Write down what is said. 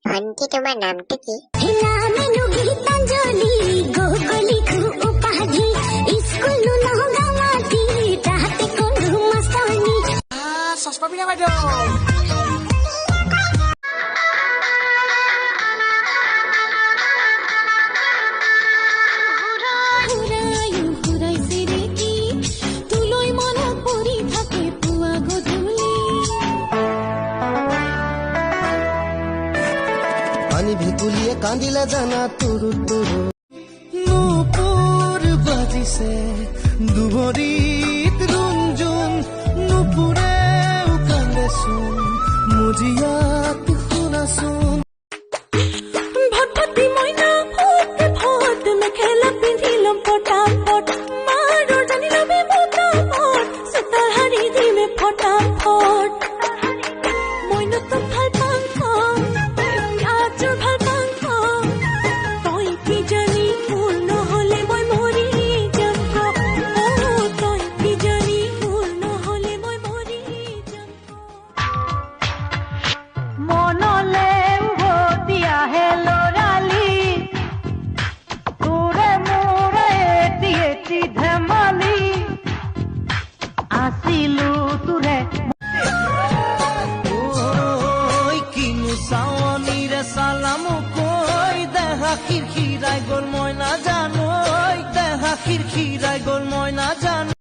Aunty তোমাৰ নামটো কি? চশমা পিন্ধা বাইদেউ পানী ভেকুলিয়ে কান্দিলে জানা তুৰু তুৰু নুপুৰ বাজিছে দুভৰিত ৰুঞ্জুন নুপুৰেও কান্দেচোন মুজিয়াত শুনাচোন ভটভটি মইনা ফুটে ফট মেখেলা পিন্ধি লম ফটাফট মাৰৰ জানি লবি ফটাফট চোতাল হাৰি দিমে ফটাফট মইনা তো ভাল পাংখ আজৰ ভাল পাংখ তই কি জানি মোৰ নহলে মই মৰি যাম তই কি জানি মোৰ নহলে মই মৰি যাম মনলে উভতি আহে লৰালি তোৰে মোৰে এটি ধেমালি আছিলো তোৰে কিনো চাৱনীৰে চালাম কৈ দেহা খিৰখিৰাই গ'ল মই নাজানো দেহা খিৰখিৰাই গ'ল মই নাজানো